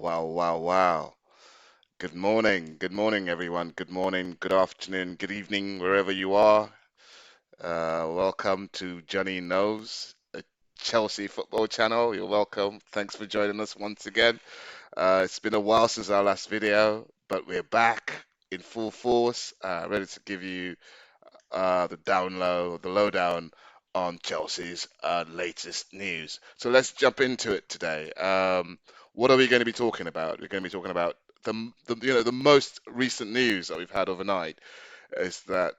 Wow. Good morning, everyone. Good morning, good afternoon, good evening, wherever you are. Welcome to Johnny Knows, a Chelsea football channel. You're welcome. Thanks for joining us once again. It's been a while since our last video, but we're back in full force, ready to give you the lowdown on Chelsea's latest news. So let's jump into it today. What are we going to be talking about? We're going to be talking about the most recent news that we've had overnight is that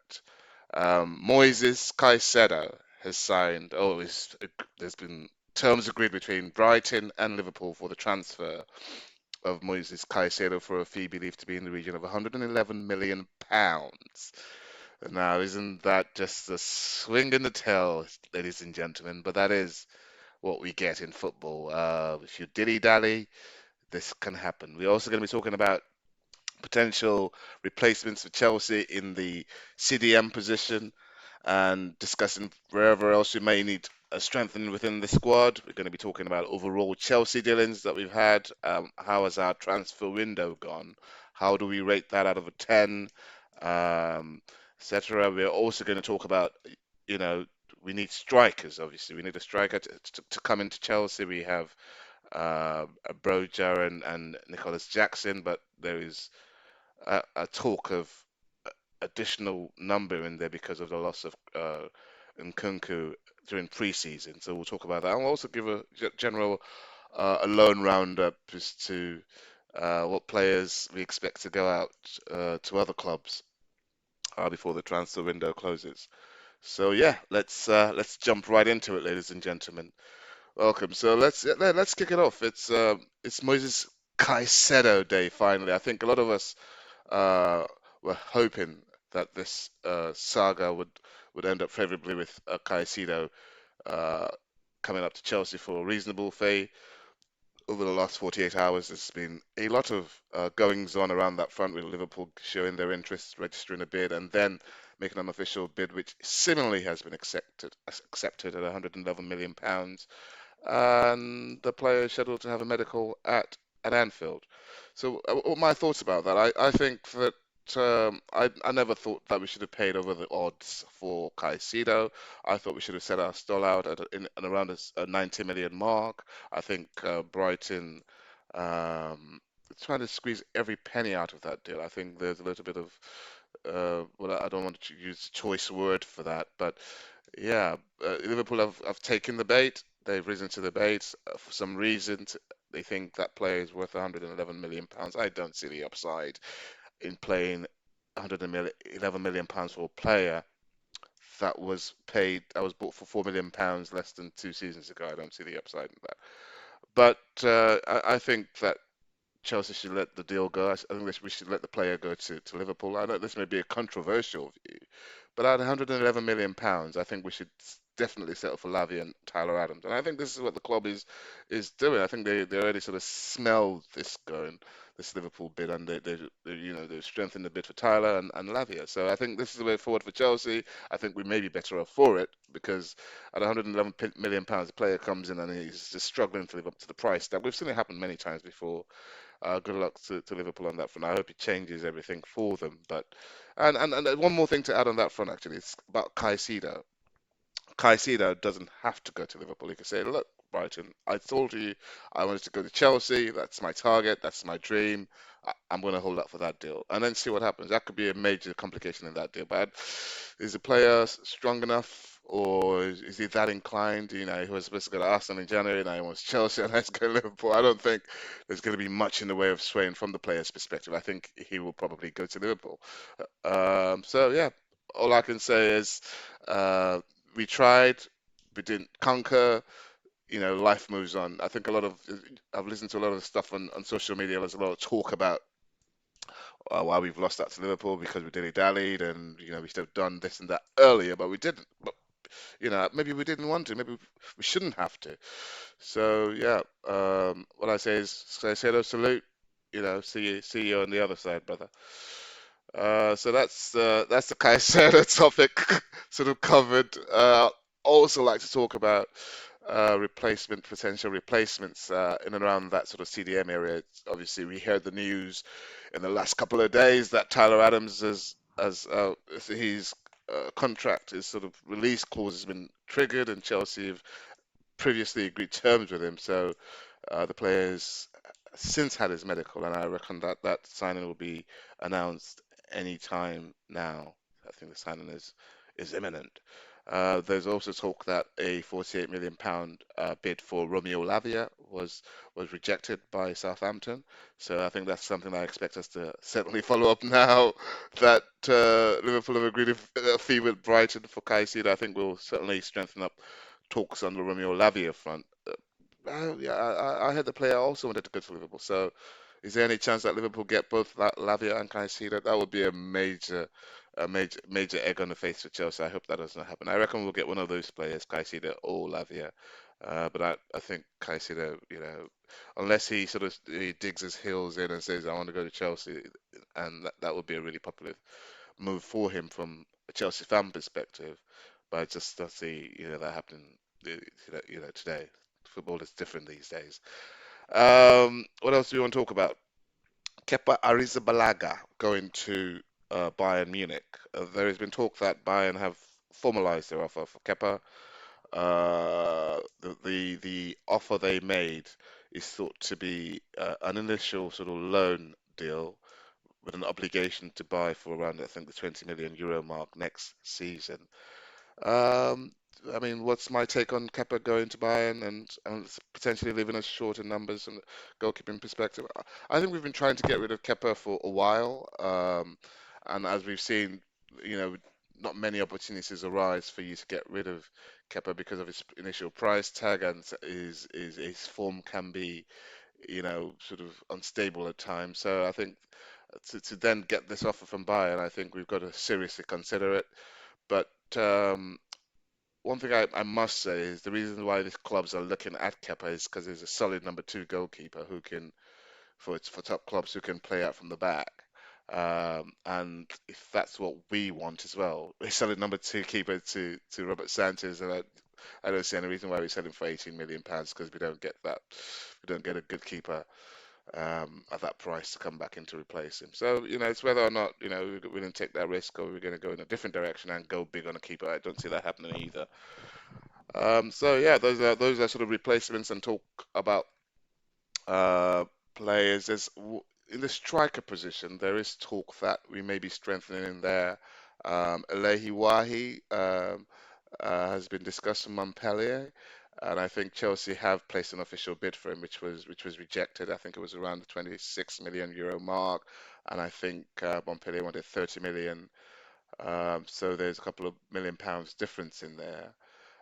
Moises Caicedo has signed. There's been terms agreed between Brighton and Liverpool for the transfer of Moises Caicedo for a fee believed to be in the region of 111 million pounds. Now, isn't that just a swing in the tail, ladies and gentlemen? But that is what we get in football. If you dilly-dally, this can happen. We're also going to be talking about potential replacements for Chelsea in the CDM position and discussing wherever else we may need a strengthening within the squad. We're going to be talking about overall Chelsea dealings that we've had. How has our transfer window gone? How do we rate that out of a 10? Etc. We're also going to talk about, you know, we need strikers, obviously. We need a striker to come into Chelsea. We have Broja and Nicholas Jackson, but there is a talk of additional number in there because of the loss of Nkunku during pre-season. So we'll talk about that. And we'll also give a general a loan roundup as to what players we expect to go out to other clubs before the transfer window closes. So yeah, let's jump right into it, ladies and gentlemen. Welcome. So let's kick it off. It's Moses Caicedo Day finally. I think a lot of us uh, were hoping that this saga would end up favorably with Caicedo uh, coming up to Chelsea for a reasonable fee. Over the last 48 hours, there's been a lot of goings on around that front with Liverpool showing their interest, registering a bid, and then making an official bid, which similarly has been accepted at 111 million pounds, and the player is scheduled to have a medical at Anfield. So, what are my thoughts about that? I think that I never thought that we should have paid over the odds for Caicedo. I thought we should have set our stall out at around a 90 million mark. I think Brighton trying to squeeze every penny out of that deal. I think there's a little bit of well, I don't want to use choice word for that, but yeah, Liverpool have taken the bait. They've risen to the bait for some reason. They think that player is worth 111 million pounds. I don't see the upside in playing 111 million pounds for a player that was bought for 4 million pounds less than 2 seasons ago. I don't see the upside in that. But I think that Chelsea should let the deal go. I think we should let the player go to Liverpool. I know this may be a controversial view, but at 111 million pounds, I think we should definitely settle for Lavia and Tyler Adams. And I think this is what the club is doing. I think they already sort of smell this going, this Liverpool bid, and they've strengthened the bid for Tyler and Lavia. So I think this is the way forward for Chelsea. I think we may be better off for it because at 111 million pounds, the player comes in and he's just struggling to live up to the price tag. We've seen it happen many times before. Good luck to Liverpool on that front. I hope it changes everything for them. But and one more thing to add on that front actually, it's about Caicedo. Caicedo doesn't have to go to Liverpool. He can say, look, Brighton, I told you I wanted to go to Chelsea. That's my target. That's my dream. I'm going to hold up for that deal and then see what happens. That could be a major complication in that deal. But is the player strong enough, or is he that inclined? You know, he was supposed to go to Arsenal in January, now he wants Chelsea, and let's go to Liverpool. I don't think there's going to be much in the way of swaying from the player's perspective. I think he will probably go to Liverpool. So yeah, all I can say is uh, we tried, we didn't conquer. You know, life moves on. I think I've listened to a lot of stuff on social media. There's a lot of talk about why we've lost that to Liverpool because we dilly-dallied and we should have done this and that earlier, but we didn't. But maybe we didn't want to. Maybe we shouldn't have to. So yeah, what I say is say salute. See you on the other side, brother. So that's the Caicedo topic sort of covered. Also like to talk about potential replacements in and around that sort of CDM area. Obviously, we heard the news in the last couple of days that Tyler Adams as his contract, his sort of release clause has been triggered, and Chelsea have previously agreed terms with him. So the player has since had his medical, and I reckon that that signing will be announced any time now. I think the signing is imminent. There's also talk that a 48 million pound bid for Romeo Lavia was rejected by Southampton. So I think that's something I expect us to certainly follow up now that Liverpool have agreed a fee with Brighton for Caicedo. I think we'll certainly strengthen up talks on the Romeo Lavia front. Yeah, I heard the player also wanted to go to Liverpool. So, is there any chance that Liverpool get both Lavia and Caicedo? That would be major egg on the face for Chelsea. I hope that doesn't happen. I reckon we'll get one of those players, Caicedo or Lavia. But I think Caicedo, unless he sort of he digs his heels in and says, I want to go to Chelsea, and that would be a really popular move for him from a Chelsea fan perspective. But I just don't see, that happening, today. Football is different these days. What else do we want to talk about? Kepa Arrizabalaga going to Bayern Munich. There has been talk that Bayern have formalized their offer for Kepa. The offer they made is thought to be an initial sort of loan deal with an obligation to buy for around, I think, the 20 million euro mark next season. Um, I mean, what's my take on Kepa going to Bayern and potentially leaving us short in numbers and goalkeeping perspective? I think we've been trying to get rid of Kepa for a while, and as we've seen, not many opportunities arise for you to get rid of Kepa because of his initial price tag and his form can be, sort of unstable at times. So I think to then get this offer from Bayern, I think we've got to seriously consider it. But one thing I must say is the reason why these clubs are looking at Kepa is because he's a solid number two goalkeeper who can, for top clubs, who can play out from the back. And if that's what we want as well, we sell a number two keeper to Robert Sanchez, and I don't see any reason why we sell him for 18 million pounds because we don't get that. We don't get a good keeper at that price to come back in to replace him. So, it's whether or not, we're going to take that risk or we're going to go in a different direction and go big on a keeper. I don't see that happening either. So yeah, those are sort of replacements and talk about uh, players. In the striker position, there is talk that we may be strengthening in there. WAHI has been discussed from Montpellier, and I think Chelsea have placed an official bid for him, which was rejected. I think it was around the 26 million euro mark, and I think Montpellier wanted 30 million. So there's a couple of million pounds difference in there.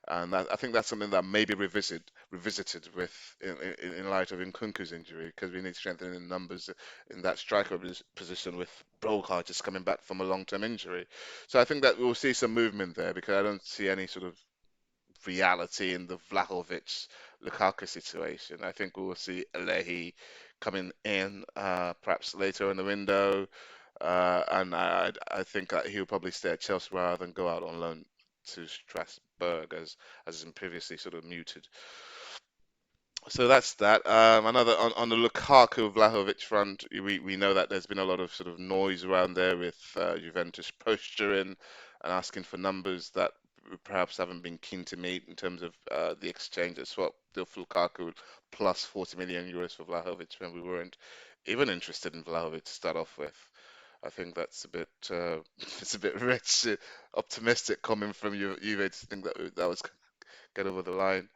And I think that's something that may be revisited with in light of Nkunku's injury, because we need strengthening in numbers in that striker position with Broha just coming back from a long-term injury. So I think that we'll see some movement there because I don't see any sort of reality in the Vlahovic Lukaku situation. I think we will see Alehi coming in perhaps later in the window, and I think that he'll probably stay at Chelsea rather than go out on loan to Strasbourg as has been previously sort of muted. So that's that. Another on the Lukaku Vlahovic front, we know that there's been a lot of sort of noise around there with Juventus posturing and asking for numbers that we perhaps haven't been keen to meet in terms of the exchange that swap deal for Lukaku plus 40 million euros for Vlahovic when we weren't even interested in Vlahovic to start off with. I think that's a bit it's a bit rich, optimistic coming from Juve to think that was get over the line.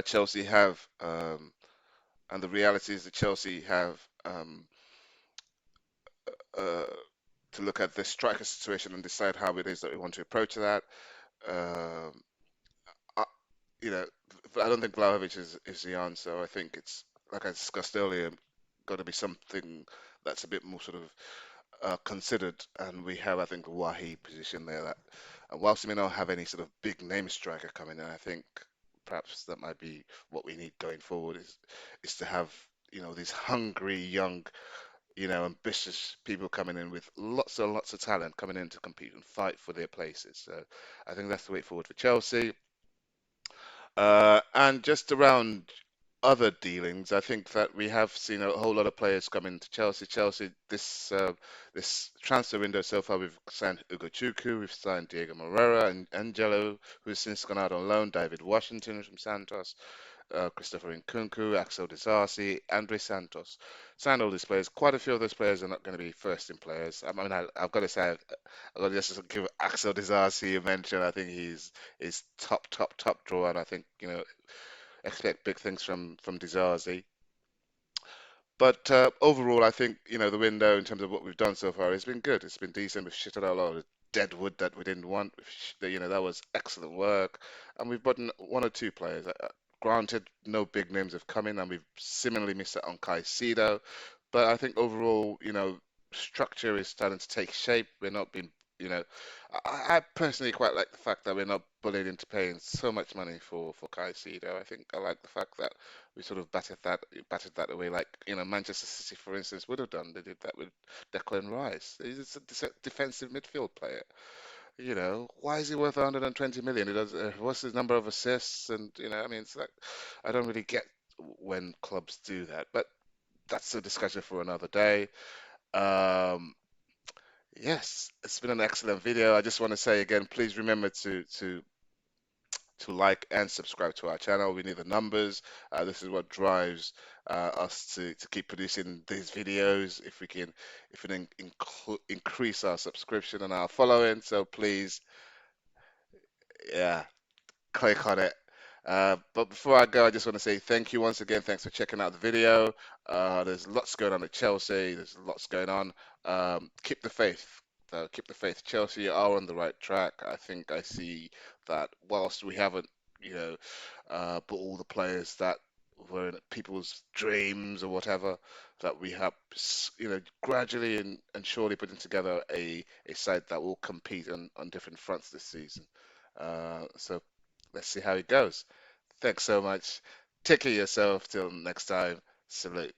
Chelsea have, and the reality is that Chelsea have uh, to look at the striker situation and decide how it is that we want to approach that. Um, I, you know, I don't think Vlahovic is the answer. I think it's, like I discussed earlier, got to be something that's a bit more sort of considered, and we have, I think, a Wahi position there that, whilst we may not have any sort of big name striker coming in, I think perhaps that might be what we need going forward is to have, these hungry young, ambitious people coming in with lots and lots of talent coming in to compete and fight for their places. So I think that's the way forward for Chelsea. And just around other dealings, I think that we have seen a whole lot of players come into Chelsea. This transfer window so far, we've signed Ugo Chuku, we've signed Diego Moreira and Angelo, who's since gone out on loan, David Washington from Santos, Christopher Nkunku, Axel Disasi, Andre Santos. Signed all these players. Quite a few of those players are not going to be first team players. I mean, I've got to say, I've got to just give Axel Disasi a mention. I think he's top drawer, and I think expect big things from Disasi. But overall, I think the window in terms of what we've done so far has been good. It's been decent. We've shitted out a lot of dead wood that we didn't want. That was excellent work, and we've bought one or two players. Granted, no big names have come in, and we've similarly missed out on Caicedo. But I think overall, structure is starting to take shape. We're not being, you know, I personally quite like the fact that we're not bullied into paying so much money for Caicedo. I think I like the fact that we sort of battered that away, like Manchester City, for instance, would have done. They did that with Declan Rice. He's a defensive midfield player. Why is he worth 120 million? He does. What's his number of assists? And I mean, it's like I don't really get when clubs do that, but that's a discussion for another day. Um, yes, it's been an excellent video. I just want to say again, please remember to like and subscribe to our channel. We need the numbers. This is what drives us to keep producing these videos. If we can increase our subscription and our following, so please, yeah, click on it. But before I go, I just want to say thank you once again. Thanks for checking out the video. There's lots going on at Chelsea. There's lots going on. Keep the faith. Keep the faith. Chelsea are on the right track. I think I see that whilst we haven't, you know, put all the players that were in people's dreams or whatever, that we have, gradually and surely putting together a side that will compete on different fronts this season. So let's see how it goes. Thanks so much. Take care of yourself. Till next time. Salute.